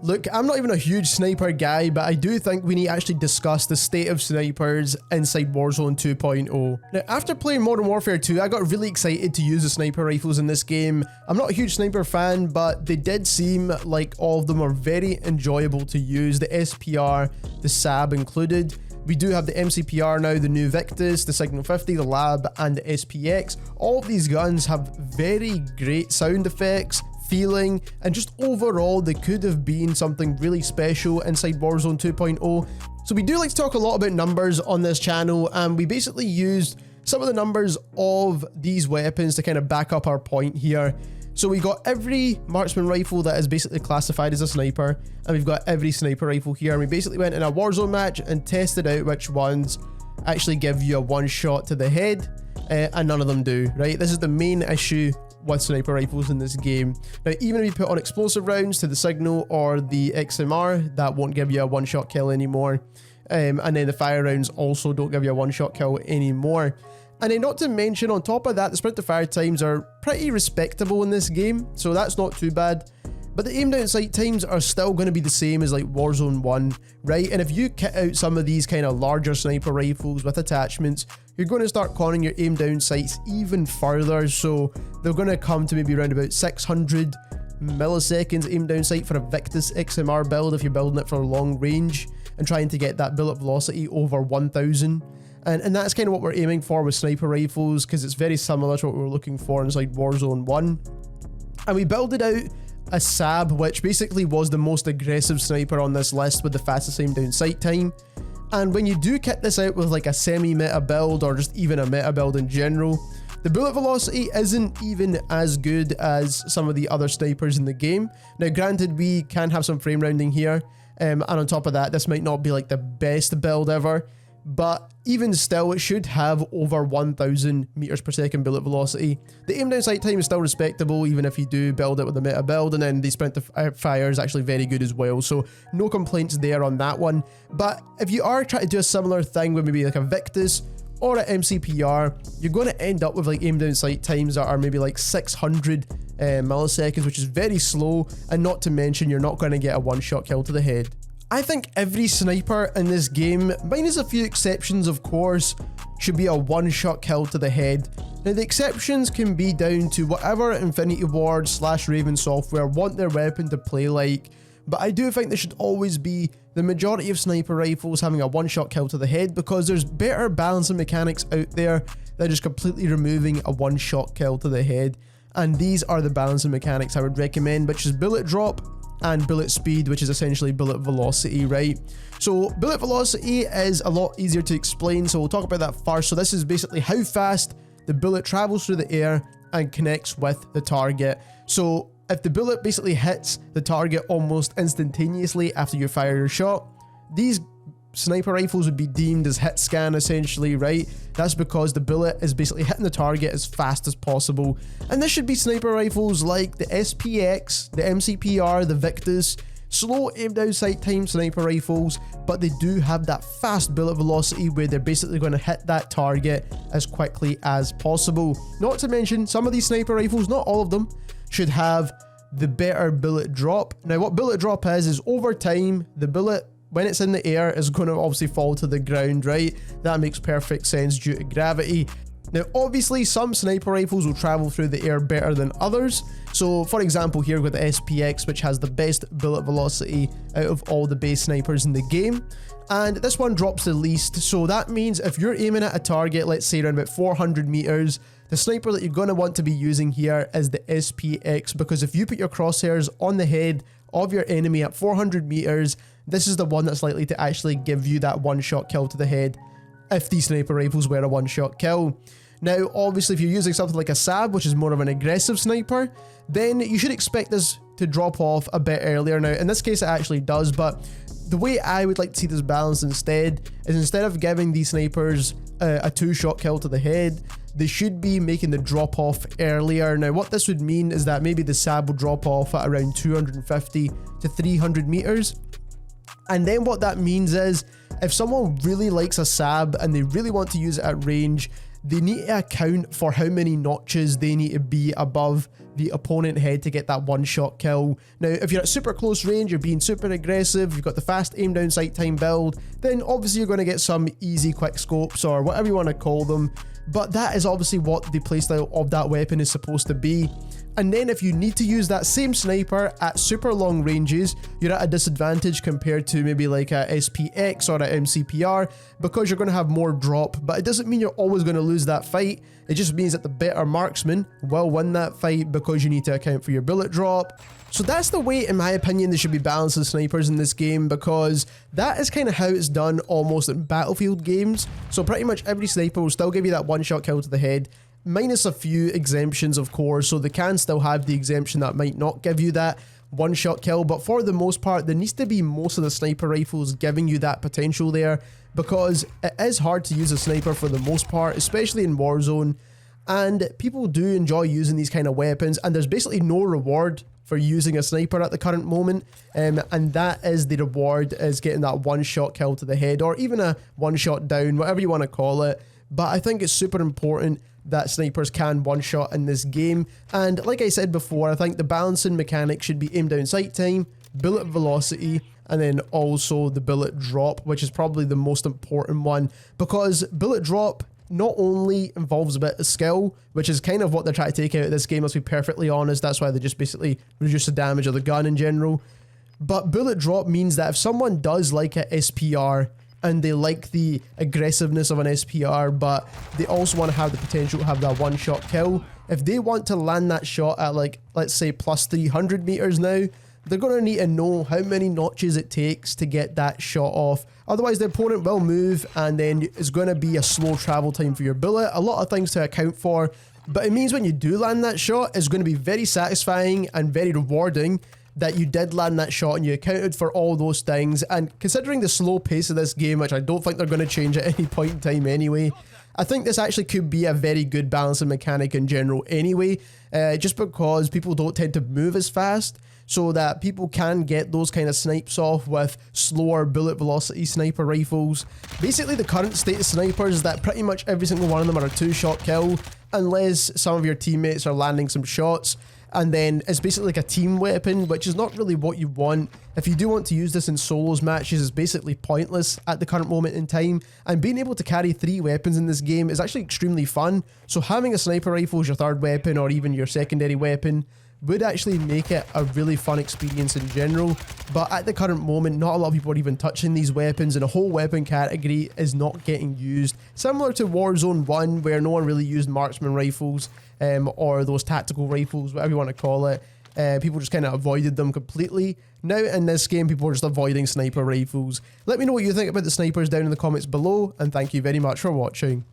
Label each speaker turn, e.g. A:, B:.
A: Look, I'm not even a huge sniper guy, but I do think we need to actually discuss the state of snipers inside Warzone 2.0. Now, after playing Modern Warfare 2, I got really excited to use the sniper rifles in this game. I'm not a huge sniper fan, but they did seem like all of them are very enjoyable to use, the SPR, the SAB included. We do have the MCPR now, the new Victus, the Signal 50, the Lab, and the SPX. All of these guns have very great sound effects, feeling, and just overall they could have been something really special inside Warzone 2.0. So we do like to talk a lot about numbers on this channel, and we basically used some of the numbers of these weapons to kind of back up our point here. So we got every marksman rifle that is basically classified as a sniper, and we've got every sniper rifle here, and we basically went in a Warzone match and tested out which ones actually give you a one shot to the head, and none of them do, right? This is the main issue with sniper rifles in this game. Now, even if you put on explosive rounds to the Signal or the XMR, that won't give you a one-shot kill anymore. And then the fire rounds also don't give you a one-shot kill anymore. And then not to mention, on top of that, the sprint to fire times are pretty respectable in this game, so that's not too bad. But the aim down sight times are still going to be the same as like Warzone 1, right? And if you kit out some of these kind of larger sniper rifles with attachments, you're going to start conning your aim down sights even further. So they're going to come to maybe around about 600 milliseconds aim down sight for a Victus XMR build if you're building it for long range and trying to get that bullet velocity over 1000. And that's kind of what we're aiming for with sniper rifles, because it's very similar to what we were looking for inside Warzone 1. And we builded out a SAB, which basically was the most aggressive sniper on this list with the fastest aim down sight time. And when you do kit this out with like a semi-meta build or just even a meta build in general, the bullet velocity isn't even as good as some of the other snipers in the game. Now granted, we can have some frame rounding here, and on top of that, this might not be like the best build ever, but even still, it should have over 1000 meters per second bullet velocity. The aim down sight time is still respectable, even if you do build it with a meta build, and then the sprint to fire is actually very good as well, so no complaints there on that one. But if you are trying to do a similar thing with maybe like a Victus or an MCPR, you're going to end up with like aim down sight times that are maybe like 600 milliseconds, which is very slow, and not to mention you're not going to get a one-shot kill to the head. I think every sniper in this game, minus a few exceptions of course, should be a one-shot kill to the head. Now the exceptions can be down to whatever Infinity Ward / Raven Software want their weapon to play like, but I do think there should always be the majority of sniper rifles having a one-shot kill to the head, because there's better balancing mechanics out there than just completely removing a one-shot kill to the head. And these are the balancing mechanics I would recommend, which is bullet drop and bullet speed, which is essentially bullet velocity, right? So bullet velocity is a lot easier to explain, so we'll talk about that first. So this is basically how fast the bullet travels through the air and connects with the target. So if the bullet basically hits the target almost instantaneously after you fire your shot, these sniper rifles would be deemed as hit scan essentially, right? That's because the bullet is basically hitting the target as fast as possible. And this should be sniper rifles like the SPX, the MCPR, the Victus, slow aim down sight time sniper rifles, but they do have that fast bullet velocity where they're basically going to hit that target as quickly as possible. Not to mention, some of these sniper rifles, not all of them, should have the better bullet drop. Now what bullet drop is over time, the bullet, when it's in the air, is going to obviously fall to the ground, right? That makes perfect sense due to gravity. Now, obviously, some sniper rifles will travel through the air better than others. So, for example, here with the SPX, which has the best bullet velocity out of all the base snipers in the game. And this one drops the least. So that means if you're aiming at a target, let's say around about 400 meters, the sniper that you're going to want to be using here is the SPX, because if you put your crosshairs on the head of your enemy at 400 meters, this is the one that's likely to actually give you that one-shot kill to the head if these sniper rifles were a one-shot kill. Now, obviously, if you're using something like a SAB, which is more of an aggressive sniper, then you should expect this to drop off a bit earlier. Now, in this case, it actually does, but the way I would like to see this balance instead is, instead of giving these snipers a two-shot kill to the head, they should be making the drop off earlier. Now, what this would mean is that maybe the SAB will drop off at around 250 to 300 meters. And then what that means is, if someone really likes a SAB and they really want to use it at range, they need to account for how many notches they need to be above the opponent head to get that one-shot kill. Now, if you're at super close range, you're being super aggressive, you've got the fast aim down sight time build, then obviously you're going to get some easy quick scopes or whatever you want to call them. But that is obviously what the playstyle of that weapon is supposed to be. And then if you need to use that same sniper at super long ranges, you're at a disadvantage compared to maybe like a SPX or a MCPR because you're going to have more drop. But it doesn't mean you're always going to lose that fight. It just means that the better marksman will win that fight because you need to account for your bullet drop. So that's the way, in my opinion, they should be balancing snipers in this game, because that is kind of how it's done almost in Battlefield games. So pretty much every sniper will still give you that one-shot kill to the head, minus a few exemptions, of course. So they can still have the exemption that might not give you that one-shot kill, but for the most part, there needs to be most of the sniper rifles giving you that potential there, because it is hard to use a sniper for the most part, especially in Warzone, and people do enjoy using these kind of weapons, and there's basically no reward for using a sniper at the current moment, and that is the reward, is getting that one-shot kill to the head, or even a one-shot down, whatever you want to call it. But I think it's super important that snipers can one-shot in this game, and like I said before, I think the balancing mechanic should be aim down sight time, bullet velocity, and then also the bullet drop, which is probably the most important one, because bullet drop not only involves a bit of skill, which is kind of what they're trying to take out of this game, let's be perfectly honest. That's why they just basically reduce the damage of the gun in general. But bullet drop means that if someone does like a SPR and they like the aggressiveness of an SPR, but they also want to have the potential to have that one-shot kill, if they want to land that shot at, like, let's say plus 300 meters now, they're going to need to know how many notches it takes to get that shot off. Otherwise, the opponent will move, and then it's going to be a slow travel time for your bullet. A lot of things to account for, but it means when you do land that shot, it's going to be very satisfying and very rewarding that you did land that shot and you accounted for all those things. And considering the slow pace of this game, which I don't think they're going to change at any point in time anyway, I think this actually could be a very good balancing mechanic in general anyway, just because people don't tend to move as fast, so that people can get those kind of snipes off with slower bullet velocity sniper rifles. Basically, the current state of snipers is that pretty much every single one of them are a two-shot kill, unless some of your teammates are landing some shots, and then it's basically like a team weapon, which is not really what you want. If you do want to use this in solos matches, it's basically pointless at the current moment in time, and being able to carry 3 weapons in this game is actually extremely fun. So having a sniper rifle as your third weapon, or even your secondary weapon, would actually make it a really fun experience in general. But at the current moment, not a lot of people are even touching these weapons, and a whole weapon category is not getting used. Similar to Warzone 1, where no one really used marksman rifles, or those tactical rifles, whatever you want to call it. People just kind of avoided them completely. Now in this game, people are just avoiding sniper rifles. Let me know what you think about the snipers down in the comments below, and thank you very much for watching.